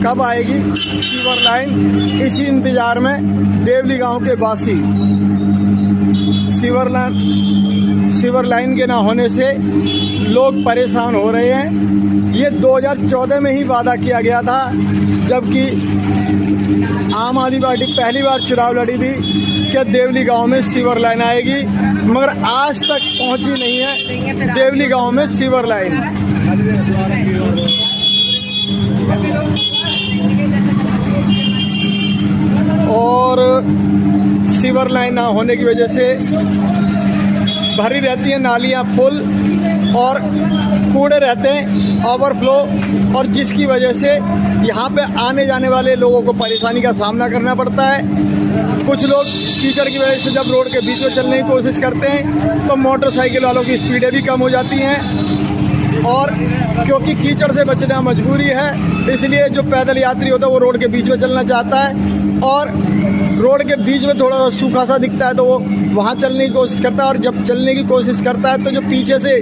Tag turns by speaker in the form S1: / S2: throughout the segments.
S1: कब आएगी sewer line, इसी इंतजार में देवली गांव के वासी सीवर लाइन के ना होने से लोग परेशान हो रहे हैं। ये 2014 में ही वादा किया गया था, जबकि आम आदमी पार्टी पहली बार चुनाव लड़ी थी कि देवली गांव में सीवर लाइन आएगी, मगर आज तक पहुंची नहीं है देवली गांव में सीवर लाइन। और सीवर लाइन ना होने की वजह से भरी रहती हैं नालियां फुल और कूड़े रहते हैं ओवरफ्लो, और जिसकी वजह से यहाँ पे आने जाने वाले लोगों को परेशानी का सामना करना पड़ता है। कुछ लोग कीचड़ की वजह से जब रोड के बीच में चलने की कोशिश करते हैं तो मोटरसाइकिल वालों की स्पीडें भी कम हो जाती हैं, और क्योंकि कीचड़ से बचना मजबूरी है, इसलिए जो पैदल यात्री होता है वो रोड के बीच में चलना चाहता है, और रोड के बीच में थोड़ा सूखा सा दिखता है तो वो वहाँ चलने की कोशिश करता है। और जब चलने की कोशिश करता है तो जो पीछे से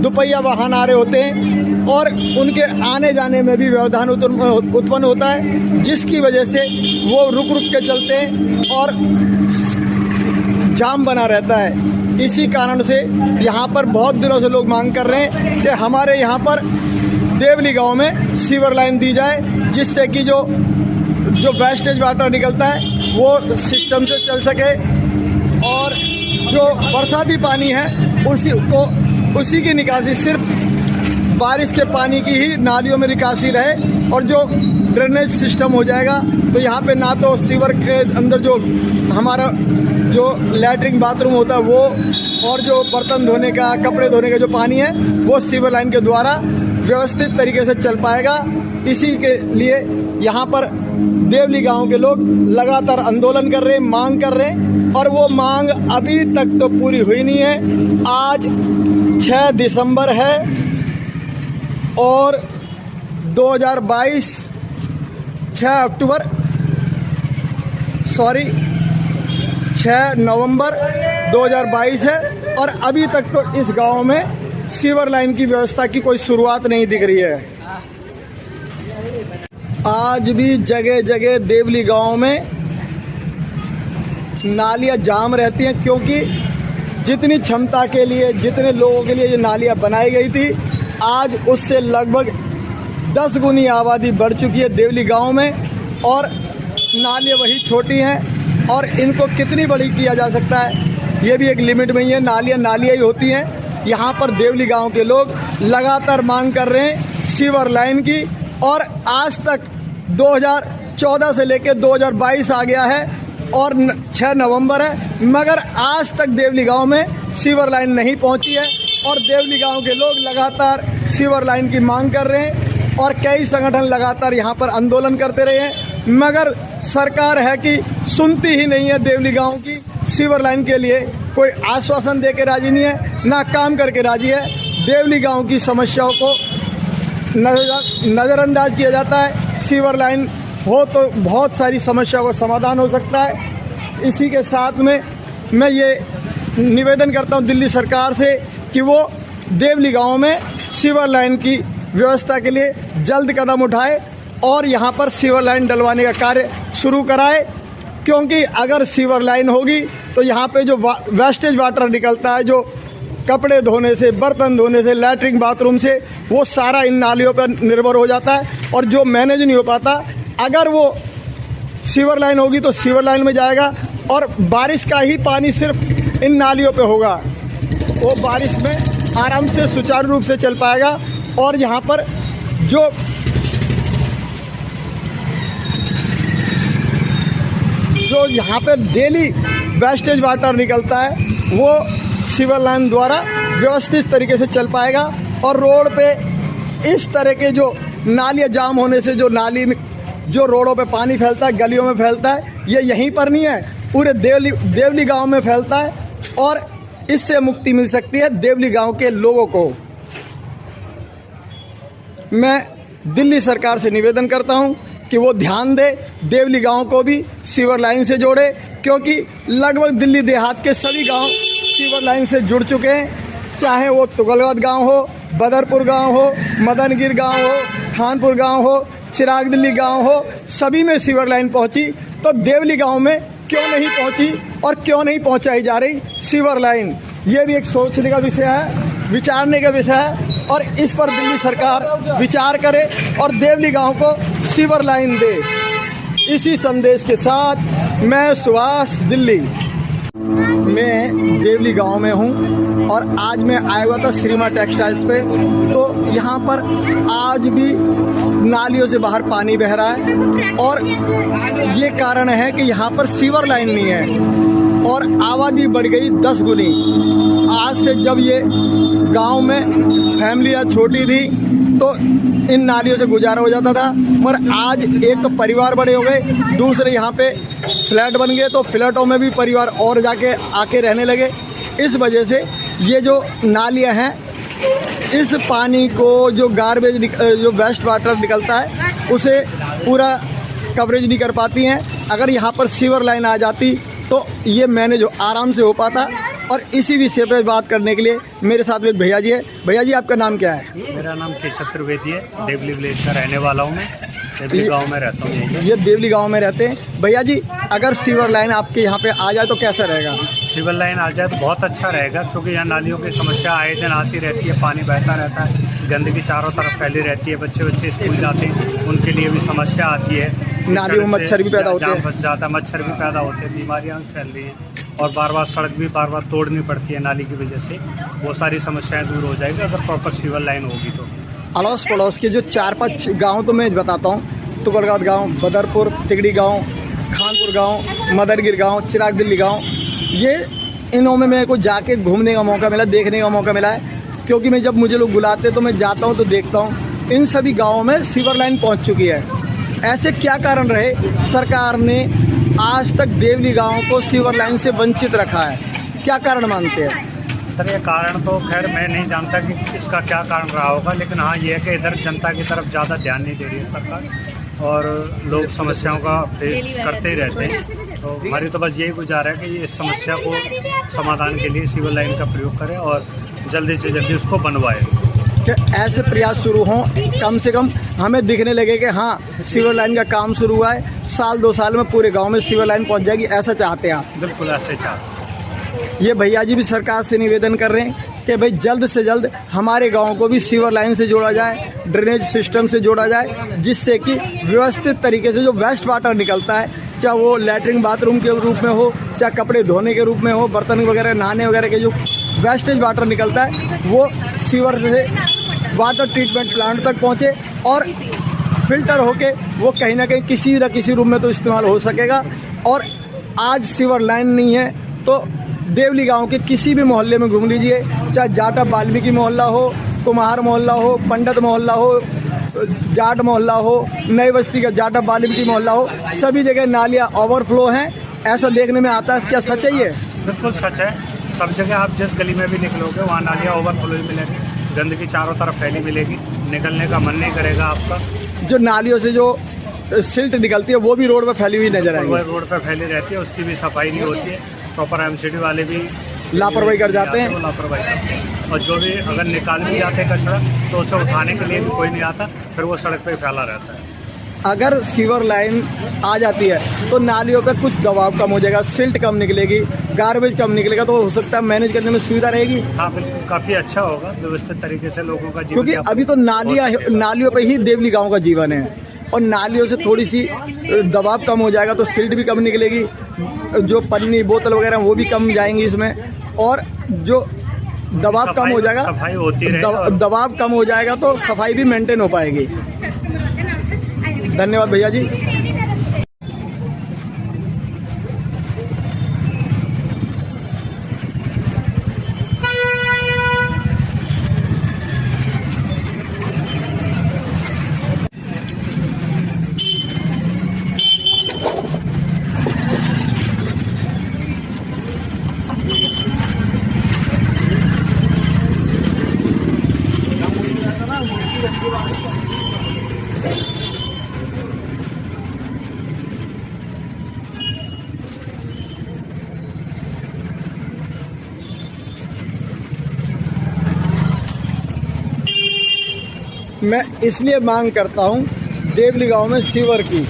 S1: दुपहिया वाहन आ रहे होते हैं और उनके आने जाने में भी व्यवधान उत्पन्न होता है, जिसकी वजह से वो रुक के चलते हैं और जाम बना रहता है। इसी कारण से यहाँ पर बहुत दिनों से लोग मांग कर रहे हैं कि हमारे यहाँ पर देवली गांव में सीवर लाइन दी जाए, जिससे कि जो वेस्टेज वाटर निकलता है वो सिस्टम से चल सके, और जो बरसाती पानी है उसी की निकासी सिर्फ बारिश के पानी की ही नालियों में निकासी रहे, और जो ड्रेनेज सिस्टम हो जाएगा तो यहाँ पे ना तो सीवर के अंदर जो हमारा जो लैट्रिन बाथरूम होता है वो, और जो बर्तन धोने का कपड़े धोने का जो पानी है वो सीवर लाइन के द्वारा व्यवस्थित तरीके से चल पाएगा। इसी के लिए यहाँ पर देवली गांव के लोग लगातार आंदोलन कर रहे हैं, मांग कर रहे हैं, और वो मांग अभी तक तो पूरी हुई नहीं है। आज 6 दिसंबर है और 2022 6 नवंबर 2022 है, और अभी तक तो इस गांव में सीवर लाइन की व्यवस्था की कोई शुरुआत नहीं दिख रही है। आज भी जगह जगह देवली गांव में नालियां जाम रहती हैं, क्योंकि जितनी क्षमता के लिए, जितने लोगों के लिए ये नालियां बनाई गई थी, आज उससे लगभग 10 गुनी आबादी बढ़ चुकी है देवली गांव में, और नालियां वही छोटी हैं, और इनको कितनी बड़ी किया जा सकता है ये भी एक लिमिट में ही है। नालियां ही होती हैं। यहाँ पर देवली गांव के लोग लगातार मांग कर रहे हैं सीवर लाइन की, और आज तक 2014 से लेकर 2022 आ गया है और 6 नवंबर है, मगर आज तक देवली गांव में सीवर लाइन नहीं पहुंची है, और देवली गांव के लोग लगातार सीवर लाइन की मांग कर रहे हैं, और कई संगठन लगातार यहाँ पर आंदोलन करते रहे हैं, मगर सरकार है कि सुनती ही नहीं है देवली गांव की। सीवर लाइन के लिए कोई आश्वासन दे के राजी नहीं है, ना काम करके राजी है। देवली गांव की समस्याओं को नज़रअंदाज किया जाता है। सीवर लाइन हो तो बहुत सारी समस्याओं का समाधान हो सकता है। इसी के साथ में मैं ये निवेदन करता हूँ दिल्ली सरकार से कि वो देवली गांव में सीवर लाइन की व्यवस्था के लिए जल्द कदम उठाए और यहाँ पर सीवर लाइन डलवाने का कार्य शुरू कराए, क्योंकि अगर सीवर लाइन होगी तो यहाँ पे जो वेस्टेज वाटर निकलता है, जो कपड़े धोने से, बर्तन धोने से, लैट्रिन बाथरूम से, वो सारा इन नालियों पर निर्भर हो जाता है, और जो मैनेज नहीं हो पाता। अगर वो सीवर लाइन होगी तो सीवर लाइन में जाएगा, और बारिश का ही पानी सिर्फ इन नालियों पे होगा, वो बारिश में आराम से सुचारू रूप से चल पाएगा। और यहाँ पर जो यहाँ पे डेली वेस्टेज वाटर निकलता है वो सीवर लाइन द्वारा व्यवस्थित तरीके से चल पाएगा, और रोड पे इस तरह के जो नालियाँ जाम होने से जो रोडों पे पानी फैलता है, गलियों में फैलता है, ये यहीं पर नहीं है, पूरे देवली गांव में फैलता है, और इससे मुक्ति मिल सकती है देवली गांव के लोगों को। मैं दिल्ली सरकार से निवेदन करता हूं कि वो ध्यान दे, देवली गांव को भी सीवर लाइन से जोड़े, क्योंकि लगभग दिल्ली देहात के सभी गांव सीवर लाइन से जुड़ चुके हैं, चाहे वो तुगलवत गांव हो, बदरपुर गांव हो, मदनगिर गांव हो, खानपुर गांव हो, चिराग दिल्ली गांव हो, सभी में सीवर लाइन पहुंची, तो देवली गांव में क्यों नहीं पहुंची और क्यों नहीं पहुंचाई जा रही सीवर लाइन? ये भी एक सोचने का विषय है, विचारने का विषय है, और इस पर दिल्ली सरकार विचार करे और देवली गांव को सीवर लाइन दे। इसी संदेश के साथ मैं सुभाष दिल्ली, मैं देवली गांव में हूं और आज मैं आया हुआ था श्रीमा टेक्सटाइल्स पे। तो यहाँ पर आज भी नालियों से बाहर पानी बह रहा है और ये कारण है कि यहाँ पर सीवर लाइन नहीं है और आबादी बढ़ गई 10 गुनी। आज से जब ये गांव में फैमिलियाँ छोटी थी तो इन नालियों से गुजारा हो जाता था, मगर आज एक तो परिवार बड़े हो गए, दूसरे यहाँ पे फ्लैट बन गए, तो फ्लैटों में भी परिवार और जाके आके रहने लगे। इस वजह से ये जो नालियाँ हैं, इस पानी को जो गार्बेज जो वेस्ट वाटर निकलता है उसे पूरा कवरेज नहीं कर पाती हैं। अगर यहाँ पर सीवर लाइन आ जाती तो ये मैनेज आराम से हो पाता। और इसी विषय पर बात करने के लिए मेरे साथ में एक भैया जी है। भैया जी, आपका नाम क्या है?
S2: मेरा नाम केशव त्रिवेदी है, देवली विलेज का रहने वाला हूँ मैं, देवली गांव में रहता हूँ।
S1: ये देवली गांव में रहते हैं। भैया जी, अगर सीवर लाइन आपके यहाँ पे आ जाए तो कैसा रहेगा?
S2: सीवर लाइन आ जाए तो बहुत अच्छा रहेगा, क्योंकि यहाँ नालियों की समस्या आए दिन आती रहती है, पानी बहता रहता है, गंदगी चारों तरफ फैली रहती है, बच्चे स्कूल जाते हैं उनके लिए भी समस्या आती है,
S1: नालियों में मच्छर भी पैदा होते हैं,
S2: फंस जाता है, मच्छर भी पैदा होते हैं, बीमारियाँ फैल रही हैं और बार सड़क भी बार तोड़नी पड़ती है नाली की वजह से। वो सारी समस्याएं दूर हो जाएगी अगर प्रॉपर सीवर लाइन होगी तो।
S1: अड़ोस पड़ोस के जो 4-5 गांव तो मैं बताता हूँ, तुगड़गांव गांव, बदरपुर, तिगड़ी गांव, खानपुर गांव, मदरगिर गांव, चिराग दिल्ली गांव, ये इनों में मेरे को जाके घूमने का मौका मिला, देखने का मौका मिला है। क्योंकि मैं जब मुझे लोग बुलाते तो मैं जाता हूँ तो देखता हूँ इन सभी गाँवों में सीवर लाइन पहुँच चुकी है। ऐसे क्या कारण रहे सरकार ने आज तक देवली गांव को सीवर लाइन से वंचित रखा है? क्या कारण मानते हैं?
S2: सर, ये कारण तो खैर मैं नहीं जानता कि इसका क्या कारण रहा होगा, लेकिन हाँ ये है कि इधर जनता की तरफ ज़्यादा ध्यान नहीं दे रही है सरकार और लोग समस्याओं का फेस करते ही रहते हैं। तो हमारी तो बस यही गुजारा है कि इस समस्या को समाधान के लिए सीवर लाइन का प्रयोग करें और जल्दी से जल्दी उसको बनवाएं।
S1: ऐसे प्रयास शुरू हों, कम से कम हमें दिखने लगे कि हाँ सीवर लाइन का काम शुरू हुआ है, 1-2 साल में पूरे गांव में सीवर लाइन पहुंच जाएगी, ऐसा चाहते हैं आप?
S2: बिल्कुल ऐसे चाहते।
S1: ये भैया जी भी सरकार से निवेदन कर रहे हैं कि भाई जल्द से जल्द हमारे गांव को भी सीवर लाइन से जोड़ा जाए, ड्रेनेज सिस्टम से जोड़ा जाए, जिससे कि व्यवस्थित तरीके से जो वेस्ट वाटर निकलता है, चाहे वो लैट्रिन बाथरूम के रूप में हो, चाहे कपड़े धोने के रूप में हो, बर्तन वगैरह नहाने वगैरह के जो वेस्टेज वाटर निकलता है वो सीवर से वाटर ट्रीटमेंट प्लांट तक पहुंचे और फिल्टर होके वो कहीं ना कहीं किसी न किसी रूप में तो इस्तेमाल हो सकेगा। और आज सीवर लाइन नहीं है तो देवली गांव के किसी भी मोहल्ले में घूम लीजिए, चाहे जाटा वाल्मीकि मोहल्ला हो, कुम्हार मोहल्ला हो, पंडित मोहल्ला हो, जाट मोहल्ला हो, नई बस्ती का जाटा वाल्मीकि मोहल्ला हो, सभी जगह नालियाँ ओवरफ्लो हैं। ऐसा देखने में आता है, क्या सच है ये?
S2: बिल्कुल सच है। सब जगह आप जिस गली में भी निकलोगे वहाँ नालियाँ ओवरफ्लो ही मिलेगी, गंदगी चारों तरफ फैली मिलेगी, निकलने का मन नहीं करेगा आपका।
S1: जो नालियों से जो सिल्ट निकलती है वो भी रोड पर फैली हुई नजर आएगी,
S2: रोड पर फैली रहती है, उसकी भी सफाई नहीं होती है, प्रॉपर एमसीडी वाले भी
S1: लापरवाही कर जाते हैं।
S2: लापरवाही करते हैं और जो भी अगर निकाल भी जाते हैं कचरा तो उसे उठाने के लिए भी कोई नहीं आता, फिर वो सड़क पे फैला रहता है।
S1: अगर सीवर लाइन आ जाती है तो नालियों पे कुछ दबाव कम हो जाएगा, सिल्ट कम निकलेगी, गार्बेज कम निकलेगा, तो हो सकता है मैनेज करने में सुविधा रहेगी।
S2: हाँ बिल्कुल, काफी अच्छा होगा, व्यवस्थित तरीके से लोगों का जीवन।
S1: क्योंकि अभी तो नालियों पे ही देवली गांव का जीवन है और नालियों से थोड़ी सी दबाव कम हो जाएगा तो सिल्ट भी कम निकलेगी, जो पन्नी बोतल वगैरह वो भी कम जाएंगी इसमें, और जो दबाव कम हो जाएगा,
S2: सफाई होती रहेगी,
S1: दबाव कम हो जाएगा तो सफाई भी मेंटेन हो पाएगी। धन्यवाद भैया जी। मैं इसलिए मांग करता हूं देवली गांव में सीवर की।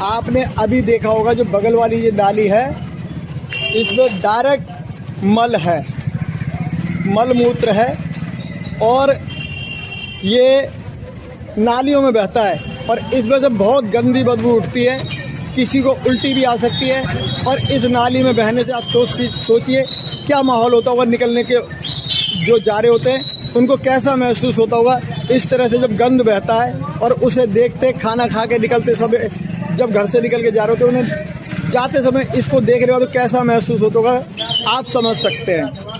S1: आपने अभी देखा होगा जो बगल वाली ये नाली है, इसमें डायरेक्ट मल है, मल मूत्र है और ये नालियों में बहता है और इसमें से बहुत गंदी बदबू उठती है, किसी को उल्टी भी आ सकती है। और इस नाली में बहने से आप सोचिए क्या माहौल होता होगा, निकलने के जो जा रहे होते हैं उनको कैसा महसूस होता होगा। इस तरह से जब गंद बहता है और उसे देखते, खाना खा के निकलते समय, जब घर से निकल के जा रहे होते उन्हें जाते समय इसको देख रहे हो तो कैसा महसूस होता होगा, आप समझ सकते हैं।